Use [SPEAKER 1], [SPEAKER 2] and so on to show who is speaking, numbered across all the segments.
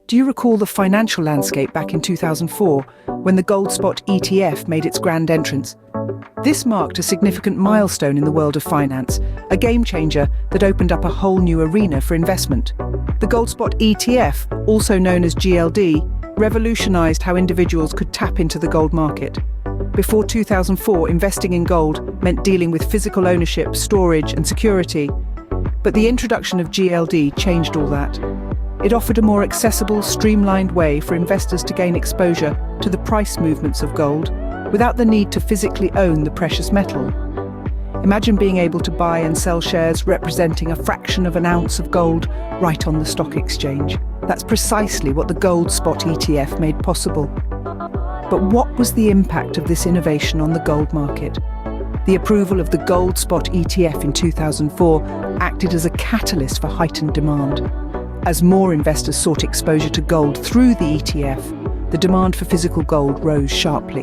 [SPEAKER 1] Do you recall the financial landscape back in 2004 when the Gold Spot ETF made its grand entrance? This marked a significant milestone in the world of finance, a game changer that opened up a whole new arena for investment. The Gold Spot ETF, also known as GLD, revolutionized how individuals could tap into the gold market. Before 2004, investing in gold meant dealing with physical ownership, storage, and security. But the introduction of GLD changed all that. It offered a more accessible, streamlined way for investors to gain exposure to the price movements of gold without the need to physically own the precious metal. Imagine being able to buy and sell shares representing a fraction of an ounce of gold right on the stock exchange. That's precisely what the Gold Spot ETF made possible. But what was the impact of this innovation on the gold market? The approval of the Gold Spot ETF in 2004 acted as a catalyst for heightened demand. As more investors sought exposure to gold through the ETF, the demand for physical gold rose sharply.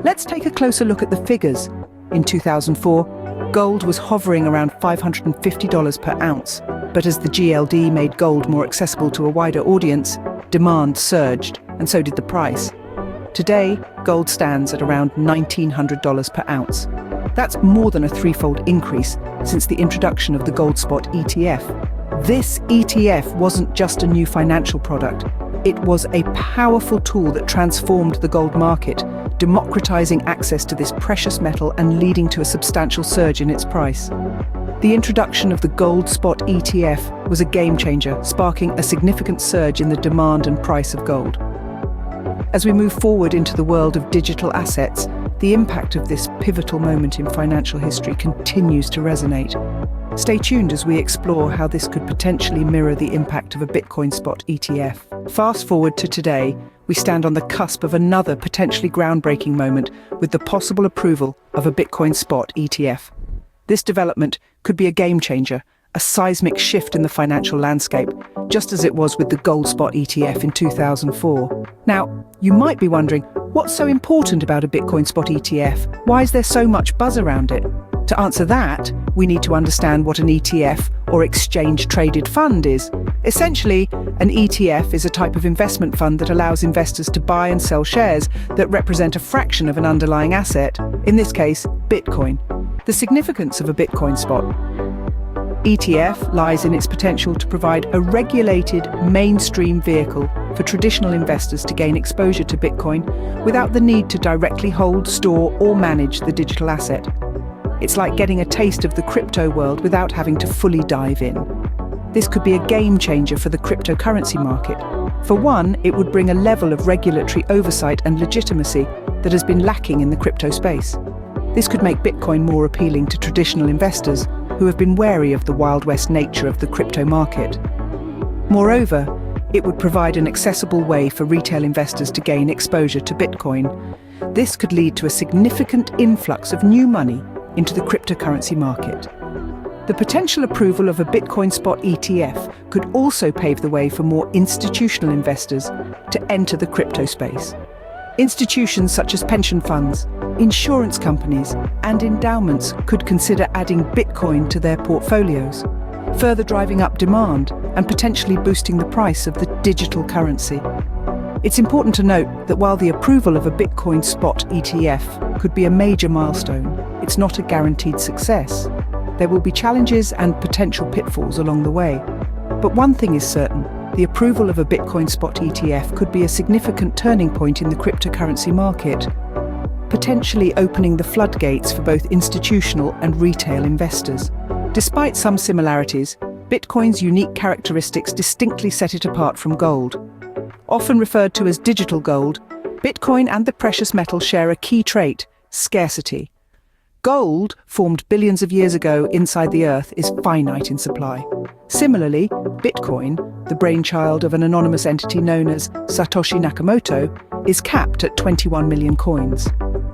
[SPEAKER 1] Let's take a closer look at the figures. In 2004, gold was hovering around $550 per ounce, but as the GLD made gold more accessible to a wider audience, demand surged, and so did the price. Today, gold stands at around $1,900 per ounce. That's more than a threefold increase since the introduction of the Gold Spot ETF. This ETF wasn't just a new financial product. It was a powerful tool that transformed the gold market, democratizing access to this precious metal and leading to a substantial surge in its price. The introduction of the Gold Spot ETF was a game changer, sparking a significant surge in the demand and price of gold. As we move forward into the world of digital assets, the impact of this pivotal moment in financial history continues to resonate. Stay tuned as we explore how this could potentially mirror the impact of a Bitcoin Spot ETF. Fast forward to today, we stand on the cusp of another potentially groundbreaking moment with the possible approval of a Bitcoin Spot ETF. This development could be a game changer, a seismic shift in the financial landscape, just as it was with the Gold Spot ETF in 2004. Now, you might be wondering, what's so important about a Bitcoin Spot ETF? Why is there so much buzz around it? To answer that, we need to understand what an ETF, or exchange-traded fund, is. Essentially, an ETF is a type of investment fund that allows investors to buy and sell shares that represent a fraction of an underlying asset, in this case, Bitcoin. The significance of a Bitcoin Spot ETF lies in its potential to provide a regulated, mainstream vehicle for traditional investors to gain exposure to Bitcoin without the need to directly hold, store, or manage the digital asset. It's like getting a taste of the crypto world without having to fully dive in. This could be a game changer for the cryptocurrency market. For one, it would bring a level of regulatory oversight and legitimacy that has been lacking in the crypto space. This could make Bitcoin more appealing to traditional investors who have been wary of the Wild West nature of the crypto market. Moreover, it would provide an accessible way for retail investors to gain exposure to Bitcoin. This could lead to a significant influx of new money into the cryptocurrency market. The potential approval of a Bitcoin Spot ETF could also pave the way for more institutional investors to enter the crypto space. Institutions such as pension funds, insurance companies, and endowments could consider adding Bitcoin to their portfolios, further driving up demand and potentially boosting the price of the digital currency. It's important to note that while the approval of a Bitcoin Spot ETF could be a major milestone, it's not a guaranteed success. There will be challenges and potential pitfalls along the way. But one thing is certain, the approval of a Bitcoin Spot ETF could be a significant turning point in the cryptocurrency market, potentially opening the floodgates for both institutional and retail investors. Despite some similarities, Bitcoin's unique characteristics distinctly set it apart from gold. Often referred to as digital gold, Bitcoin and the precious metal share a key trait: scarcity. Gold, formed billions of years ago inside the Earth, is finite in supply. Similarly, Bitcoin, the brainchild of an anonymous entity known as Satoshi Nakamoto, is capped at 21 million coins.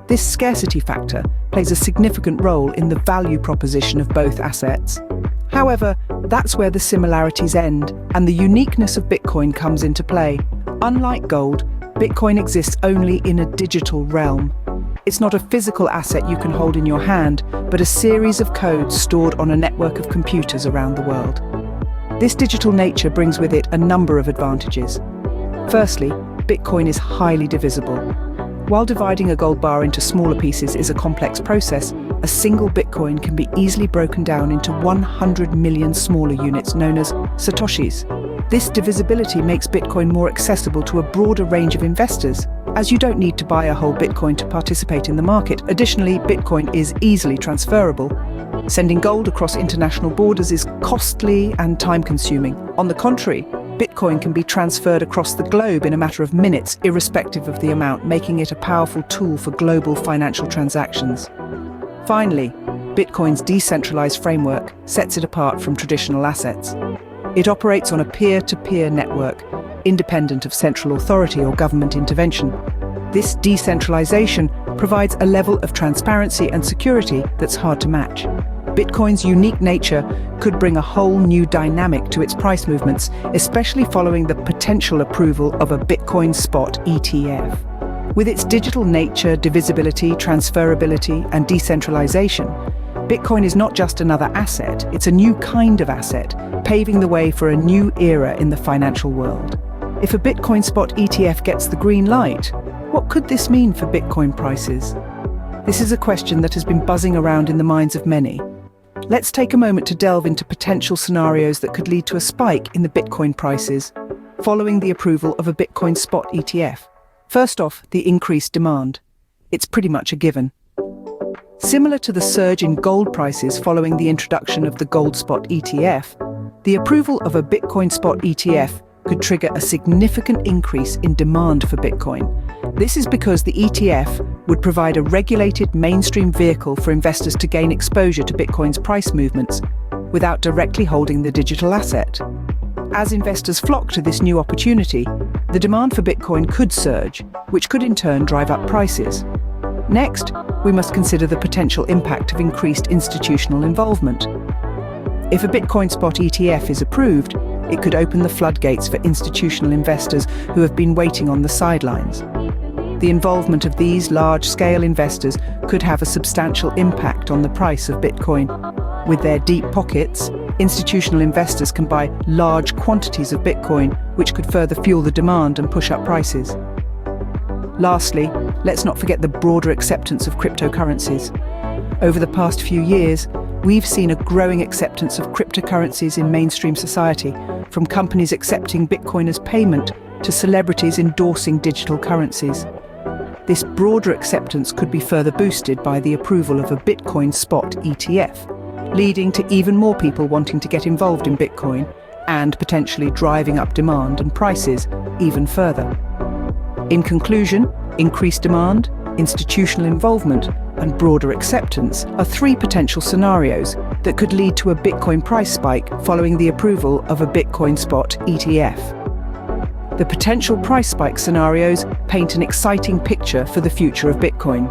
[SPEAKER 1] This scarcity factor plays a significant role in the value proposition of both assets. However, that's where the similarities end, and the uniqueness of Bitcoin comes into play. Unlike gold, Bitcoin exists only in a digital realm. It's not a physical asset you can hold in your hand, but a series of codes stored on a network of computers around the world. This digital nature brings with it a number of advantages. Firstly, Bitcoin is highly divisible. While dividing a gold bar into smaller pieces is a complex process, a single Bitcoin can be easily broken down into 100 million smaller units known as Satoshis. This divisibility makes Bitcoin more accessible to a broader range of investors, as you don't need to buy a whole Bitcoin to participate in the market. Additionally, Bitcoin is easily transferable. Sending gold across international borders is costly and time-consuming. On the contrary, Bitcoin can be transferred across the globe in a matter of minutes, irrespective of the amount, making it a powerful tool for global financial transactions. Finally, Bitcoin's decentralized framework sets it apart from traditional assets. It operates on a peer-to-peer network, independent of central authority or government intervention. This decentralization provides a level of transparency and security that's hard to match. Bitcoin's unique nature could bring a whole new dynamic to its price movements, especially following the potential approval of a Bitcoin spot ETF. With its digital nature, divisibility, transferability, and decentralization, Bitcoin is not just another asset, it's a new kind of asset, paving the way for a new era in the financial world. If a Bitcoin spot ETF gets the green light, what could this mean for Bitcoin prices? This is a question that has been buzzing around in the minds of many. Let's take a moment to delve into potential scenarios that could lead to a spike in the Bitcoin prices following the approval of a Bitcoin spot ETF. First off, the increased demand. It's pretty much a given. Similar to the surge in gold prices following the introduction of the gold spot ETF, the approval of a Bitcoin spot ETF could trigger a significant increase in demand for Bitcoin. This is because the ETF would provide a regulated mainstream vehicle for investors to gain exposure to Bitcoin's price movements without directly holding the digital asset. As investors flock to this new opportunity, the demand for Bitcoin could surge, which could in turn drive up prices. Next, we must consider the potential impact of increased institutional involvement. If a Bitcoin spot ETF is approved, it could open the floodgates for institutional investors who have been waiting on the sidelines. The involvement of these large-scale investors could have a substantial impact on the price of Bitcoin. With their deep pockets, institutional investors can buy large quantities of Bitcoin, which could further fuel the demand and push up prices. Lastly, let's not forget the broader acceptance of cryptocurrencies. Over the past few years, we've seen a growing acceptance of cryptocurrencies in mainstream society, from companies accepting Bitcoin as payment to celebrities endorsing digital currencies. This broader acceptance could be further boosted by the approval of a Bitcoin spot ETF, leading to even more people wanting to get involved in Bitcoin and potentially driving up demand and prices even further. In conclusion, increased demand, institutional involvement, and broader acceptance are three potential scenarios that could lead to a Bitcoin price spike following the approval of a Bitcoin spot ETF. The potential price spike scenarios paint an exciting picture for the future of Bitcoin,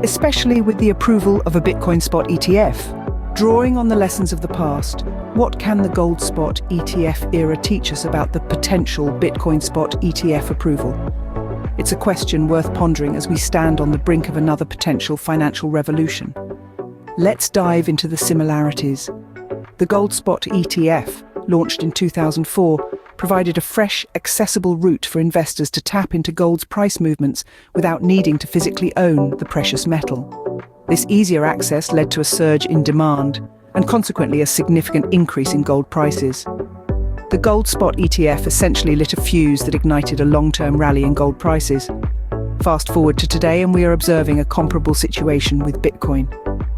[SPEAKER 1] especially with the approval of a Bitcoin spot ETF. Drawing on the lessons of the past, what can the gold spot ETF era teach us about the potential Bitcoin spot ETF approval? It's a question worth pondering as we stand on the brink of another potential financial revolution. Let's dive into the similarities. The gold spot ETF, launched in 2004, provided a fresh, accessible route for investors to tap into gold's price movements without needing to physically own the precious metal. This easier access led to a surge in demand and consequently a significant increase in gold prices. The gold spot ETF essentially lit a fuse that ignited a long-term rally in gold prices. Fast forward to today and we are observing a comparable situation with Bitcoin.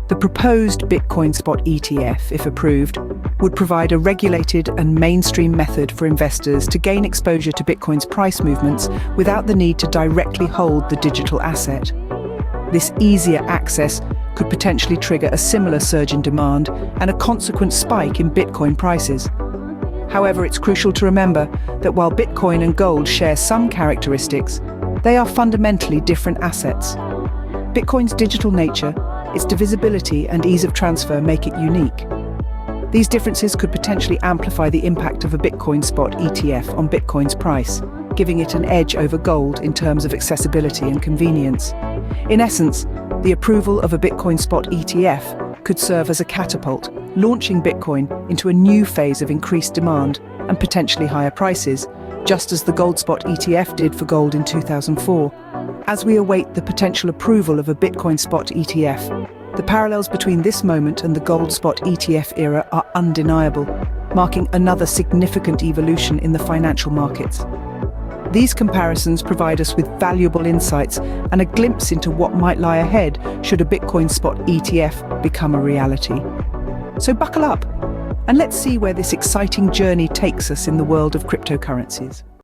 [SPEAKER 1] The proposed Bitcoin spot ETF, if approved, would provide a regulated and mainstream method for investors to gain exposure to Bitcoin's price movements without the need to directly hold the digital asset. This easier access could potentially trigger a similar surge in demand and a consequent spike in Bitcoin prices. However, it's crucial to remember that while Bitcoin and gold share some characteristics, they are fundamentally different assets. Bitcoin's digital nature, its divisibility and ease of transfer make it unique. These differences could potentially amplify the impact of a Bitcoin spot ETF on Bitcoin's price, giving it an edge over gold in terms of accessibility and convenience. In essence, the approval of a Bitcoin spot ETF could serve as a catapult, launching Bitcoin into a new phase of increased demand and potentially higher prices, just as the Gold Spot ETF did for gold in 2004. As we await the potential approval of a Bitcoin spot ETF, the parallels between this moment and the Gold Spot ETF era are undeniable, marking another significant evolution in the financial markets. These comparisons provide us with valuable insights and a glimpse into what might lie ahead should a Bitcoin spot ETF become a reality. So buckle up and let's see where this exciting journey takes us in the world of cryptocurrencies.